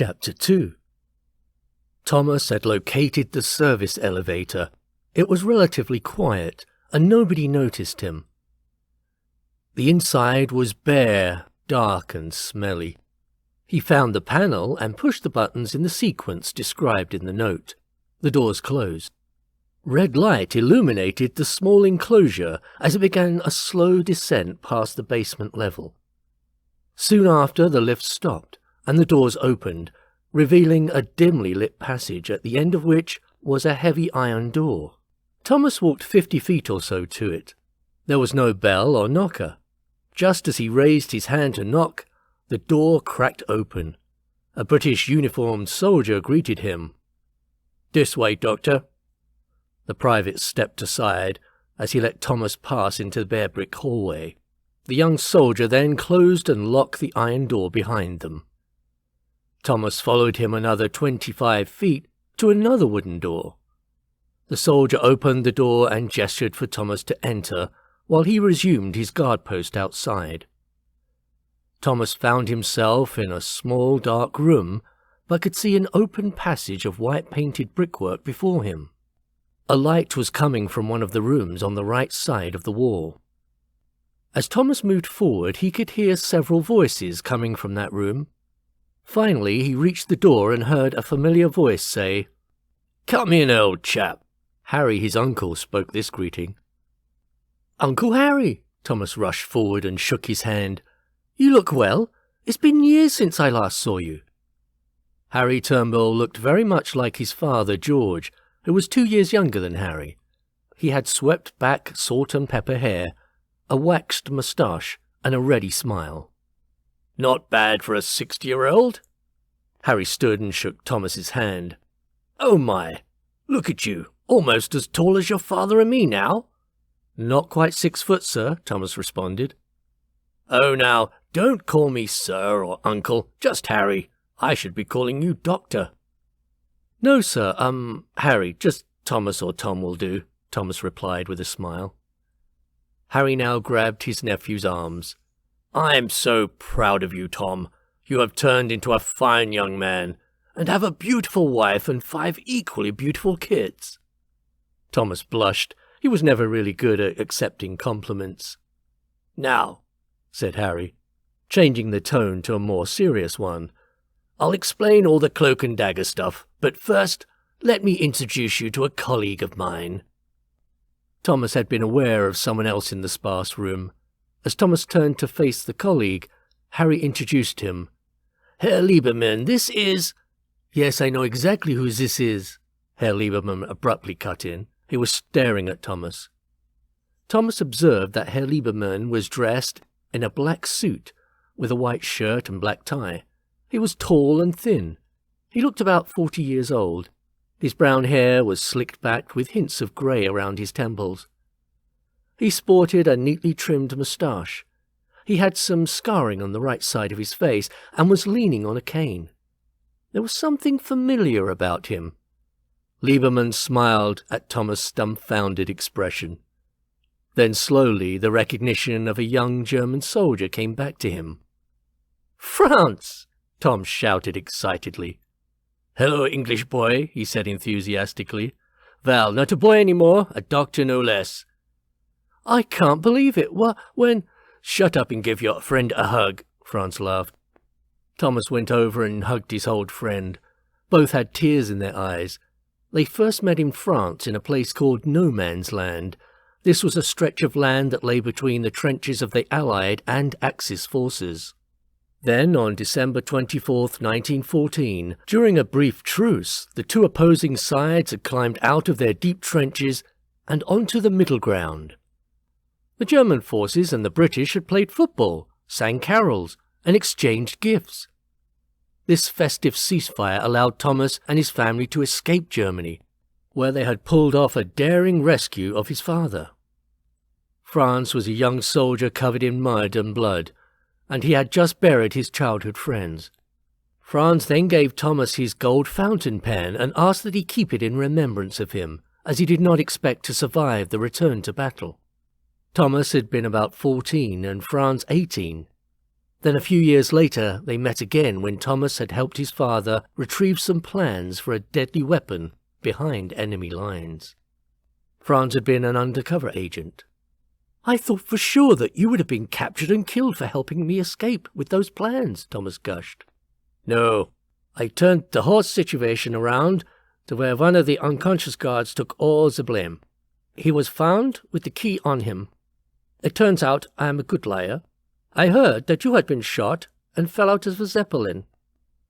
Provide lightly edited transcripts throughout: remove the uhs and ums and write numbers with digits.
Chapter 2. Thomas had located the service elevator. It was relatively quiet, and nobody noticed him. The inside was bare, dark and smelly. He found the panel and pushed the buttons in the sequence described in the note. The doors closed. Red light illuminated the small enclosure as it began a slow descent past the basement level. Soon after, the lift stopped, and the doors opened, revealing a dimly lit passage at the end of which was a heavy iron door. Thomas walked 50 feet or so to it. There was no bell or knocker. Just as he raised his hand to knock, the door cracked open. A British uniformed soldier greeted him. "This way, Doctor." The private stepped aside as he let Thomas pass into the bare brick hallway. The young soldier then closed and locked the iron door behind them. Thomas followed him another 25 feet to another wooden door. The soldier opened the door and gestured for Thomas to enter while he resumed his guard post outside. Thomas found himself in a small dark room, but could see an open passage of white-painted brickwork before him. A light was coming from one of the rooms on the right side of the wall. As Thomas moved forward, he could hear several voices coming from that room. Finally, he reached the door and heard a familiar voice say, "Come in, old chap." Harry, his uncle, spoke this greeting. "Uncle Harry!" Thomas rushed forward and shook his hand. "You look well. It's been years since I last saw you." Harry Turnbull looked very much like his father, George, who was 2 years younger than Harry. He had swept back salt and pepper hair, a waxed moustache, and a ready smile. "Not bad for a 60-year-old. Harry stood and shook Thomas's hand. "Oh my, look at you, almost as tall as your father and me now." "Not quite 6 foot, sir," Thomas responded. "Oh, now, don't call me sir or uncle, just Harry. I should be calling you doctor." "No, sir, Harry, just Thomas or Tom will do," Thomas replied with a smile. Harry now grabbed his nephew's arms. "I'm so proud of you, Tom. You have turned into a fine young man, and have a beautiful wife and 5 equally beautiful kids." Thomas blushed. He was never really good at accepting compliments. "Now," said Harry, changing the tone to a more serious one, "I'll explain all the cloak and dagger stuff, but first, let me introduce you to a colleague of mine." Thomas had been aware of someone else in the sparse room. As Thomas turned to face the colleague, Harry introduced him. "Herr Lieberman, this is—" "Yes, I know exactly who this is," Herr Lieberman abruptly cut in. He was staring at Thomas. Thomas observed that Herr Lieberman was dressed in a black suit with a white shirt and black tie. He was tall and thin. He looked about 40 years old. His brown hair was slicked back with hints of grey around his temples. He sported a neatly trimmed moustache. He had some scarring on the right side of his face and was leaning on a cane. There was something familiar about him. Lieberman smiled at Thomas' dumbfounded expression. Then slowly the recognition of a young German soldier came back to him. "France!" Tom shouted excitedly. "Hello, English boy," he said enthusiastically. "Well, not a boy anymore, a doctor no less." "I can't believe it. When—" "Shut up and give your friend a hug," Franz laughed. Thomas went over and hugged his old friend. Both had tears in their eyes. They first met in France in a place called No Man's Land. This was a stretch of land that lay between the trenches of the Allied and Axis forces. Then, on December 24th, 1914, during a brief truce, the two opposing sides had climbed out of their deep trenches and onto the middle ground. The German forces and the British had played football, sang carols, and exchanged gifts. This festive ceasefire allowed Thomas and his family to escape Germany, where they had pulled off a daring rescue of his father. Franz was a young soldier covered in mud and blood, and he had just buried his childhood friends. Franz then gave Thomas his gold fountain pen and asked that he keep it in remembrance of him, as he did not expect to survive the return to battle. Thomas had been about 14 and Franz 18. Then a few years later they met again when Thomas had helped his father retrieve some plans for a deadly weapon behind enemy lines. Franz had been an undercover agent. "I thought for sure that you would have been captured and killed for helping me escape with those plans," Thomas gushed. "No, I turned the whole situation around to where one of the unconscious guards took all the blame. He was found with the key on him. It turns out I am a good liar. I heard that you had been shot and fell out of a Zeppelin.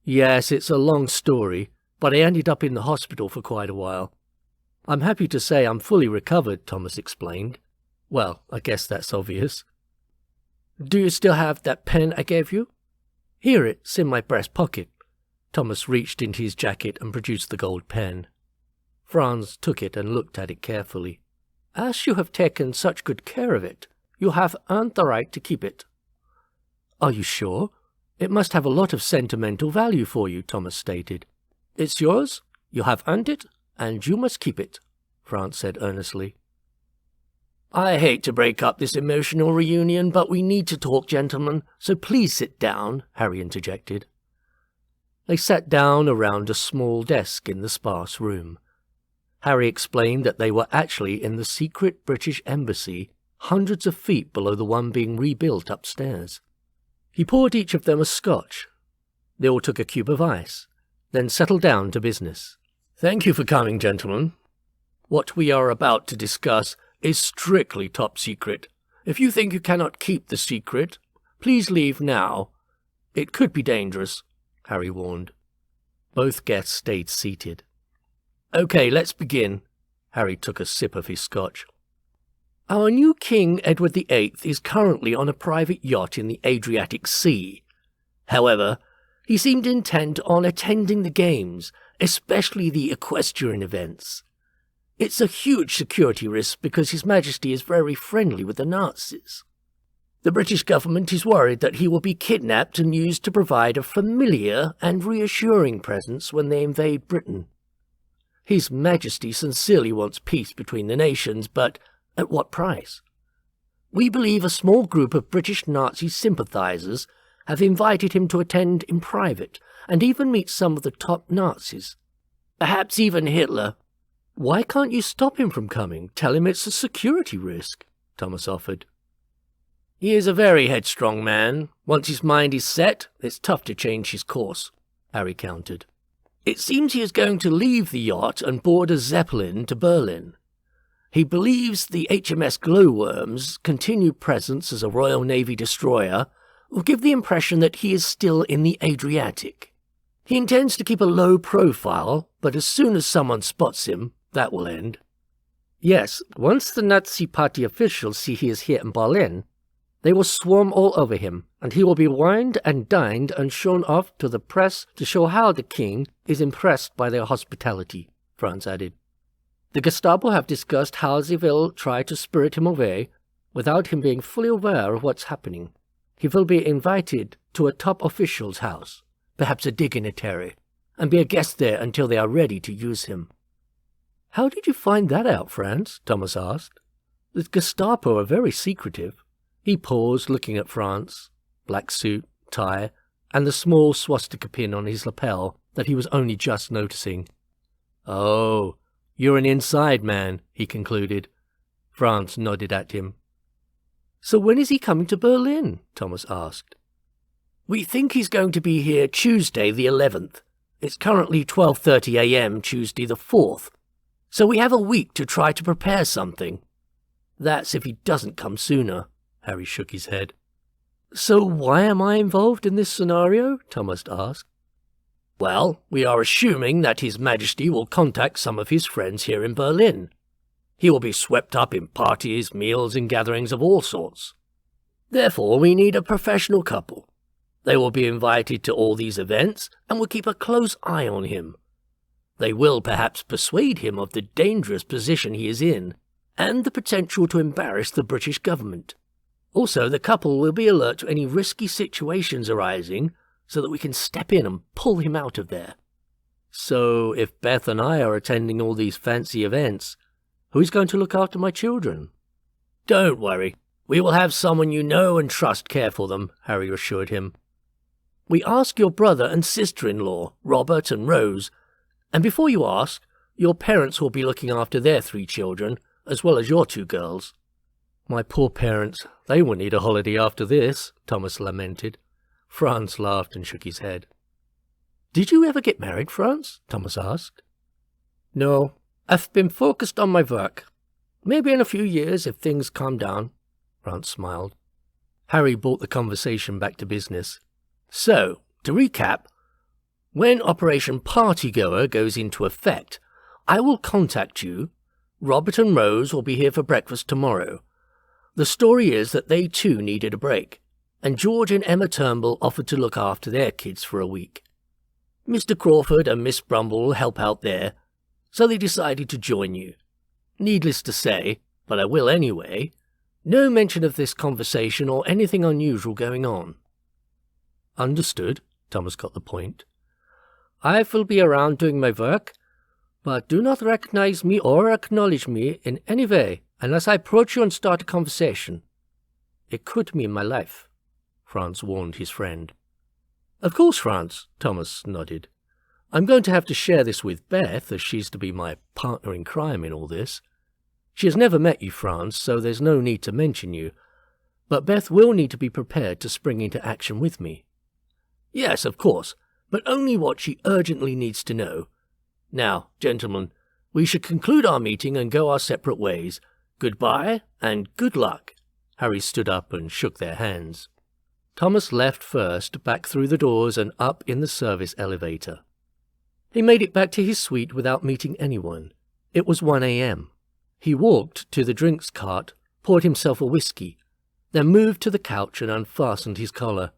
Yes, it's a long story, but I ended up in the hospital for quite a while. I'm happy to say I'm fully recovered," Thomas explained. "Well, I guess that's obvious." "Do you still have that pen I gave you?" "Here, it's in my breast pocket." Thomas reached into his jacket and produced the gold pen. Franz took it and looked at it carefully. "As you have taken such good care of it, you have earned the right to keep it." "Are you sure? It must have a lot of sentimental value for you," Thomas stated. "It's yours, you have earned it, and you must keep it," Franz said earnestly. "I hate to break up this emotional reunion, but we need to talk, gentlemen, so please sit down," Harry interjected. They sat down around a small desk in the sparse room. Harry explained that they were actually in the secret British embassy, hundreds of feet below the one being rebuilt upstairs. He poured each of them a scotch. They all took a cube of ice, then settled down to business. "Thank you for coming, gentlemen. What we are about to discuss is strictly top secret. If you think you cannot keep the secret, please leave now. It could be dangerous," Harry warned. Both guests stayed seated. "Okay, let's begin." Harry took a sip of his scotch. "Our new King Edward VIII is currently on a private yacht in the Adriatic Sea. However, he seemed intent on attending the games, especially the equestrian events. It's a huge security risk because His Majesty is very friendly with the Nazis. The British government is worried that he will be kidnapped and used to provide a familiar and reassuring presence when they invade Britain. His Majesty sincerely wants peace between the nations, but at what price? We believe a small group of British Nazi sympathizers have invited him to attend in private and even meet some of the top Nazis. Perhaps even Hitler." "Why can't you stop him from coming? Tell him it's a security risk," Thomas offered. "He is a very headstrong man. Once his mind is set, it's tough to change his course," Harry countered. "It seems he is going to leave the yacht and board a Zeppelin to Berlin. He believes the HMS Glowworm's continued presence as a Royal Navy destroyer will give the impression that he is still in the Adriatic. He intends to keep a low profile, but as soon as someone spots him, that will end. Yes, once the Nazi Party officials see he is here in Berlin, they will swarm all over him, and he will be wined and dined and shown off to the press to show how the king is impressed by their hospitality," Franz added. "The Gestapo have discussed how they will try to spirit him away without him being fully aware of what's happening. He will be invited to a top official's house, perhaps a dignitary, and be a guest there until they are ready to use him." "How did you find that out, Franz?" Thomas asked. "The Gestapo are very secretive." He paused, looking at Franz, black suit, tie, and the small swastika pin on his lapel that he was only just noticing. "Oh, you're an inside man," he concluded. Franz nodded at him. "So when is he coming to Berlin?" Thomas asked. "We think he's going to be here Tuesday the 11th. It's currently 12:30 a.m. Tuesday the 4th. So we have a week to try to prepare something. That's if he doesn't come sooner." Harry shook his head. "So why am I involved in this scenario?" Thomas asked. "Well, we are assuming that His Majesty will contact some of his friends here in Berlin. He will be swept up in parties, meals, and gatherings of all sorts. Therefore, we need a professional couple. They will be invited to all these events and will keep a close eye on him. They will perhaps persuade him of the dangerous position he is in and the potential to embarrass the British government. Also, the couple will be alert to any risky situations arising so that we can step in and pull him out of there." "So, if Beth and I are attending all these fancy events, who's going to look after my children?" "Don't worry. We will have someone you know and trust care for them, Harry assured him. We ask your brother and sister-in-law, Robert and Rose, and before you ask, your parents will be looking after their 3 children, as well as your 2 girls. My poor parents, they will need a holiday after this, Thomas lamented. Franz laughed and shook his head. Did you ever get married, Franz? Thomas asked. No, I've been focused on my work. Maybe in a few years if things calm down, Franz smiled. Harry brought the conversation back to business. So, to recap, when Operation Partygoer goes into effect, I will contact you. Robert and Rose will be here for breakfast tomorrow. The story is that they too needed a break, and George and Emma Turnbull offered to look after their kids for a week. Mr. Crawford and Miss Brumble will help out there, so they decided to join you. Needless to say, but I will anyway, no mention of this conversation or anything unusual going on. Understood, Thomas got the point. I will be around doing my work, but do not recognize me or acknowledge me in any way unless I approach you and start a conversation. It could mean my life, Franz warned his friend. Of course, Franz, Thomas nodded. I'm going to have to share this with Beth, as she's to be my partner in crime in all this. She has never met you, Franz, so there's no need to mention you, but Beth will need to be prepared to spring into action with me. Yes, of course, but only what she urgently needs to know. Now, gentlemen, we should conclude our meeting and go our separate ways. Goodbye, and good luck. Harry stood up and shook their hands. Thomas left first, back through the doors and up in the service elevator. He made it back to his suite without meeting anyone. It was 1 a.m. He walked to the drinks cart, poured himself a whiskey, then moved to the couch and unfastened his collar.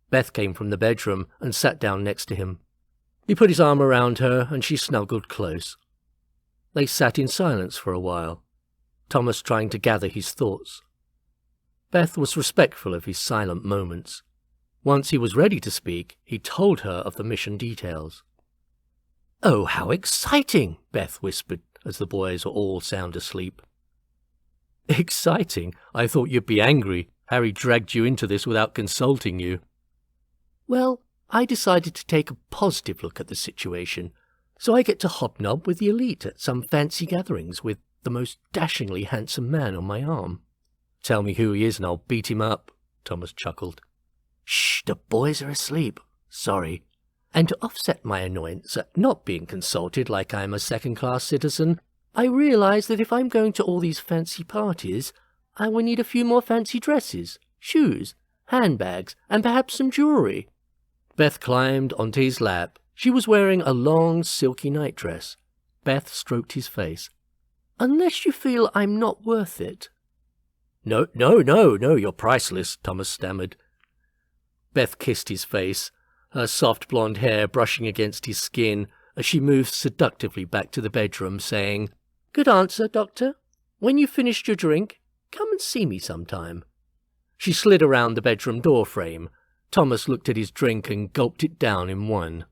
Beth came from the bedroom and sat down next to him. He put his arm around her and she snuggled close. They sat in silence for a while, Thomas trying to gather his thoughts. Beth was respectful of his silent moments. Once he was ready to speak, he told her of the mission details. "Oh, how exciting!" Beth whispered as the boys were all sound asleep. "Exciting? I thought you'd be angry. Harry dragged you into this without consulting you." "Well, I decided to take a positive look at the situation, so I get to hobnob with the elite at some fancy gatherings with the most dashingly handsome man on my arm." "Tell me who he is and I'll beat him up," Thomas chuckled. "Shh, the boys are asleep. Sorry." And to offset my annoyance at not being consulted like I am a second-class citizen, I realise that if I'm going to all these fancy parties, I will need a few more fancy dresses, shoes, handbags, and perhaps some jewellery. Beth climbed onto his lap. She was wearing a long, silky nightdress. Beth stroked his face. "Unless you feel I'm not worth it." No, you're priceless," Thomas stammered. Beth kissed his face, her soft blonde hair brushing against his skin as she moved seductively back to the bedroom, saying, "Good answer, Doctor. When you've finished your drink, come and see me sometime." She slid around the bedroom door frame. Thomas looked at his drink and gulped it down in one.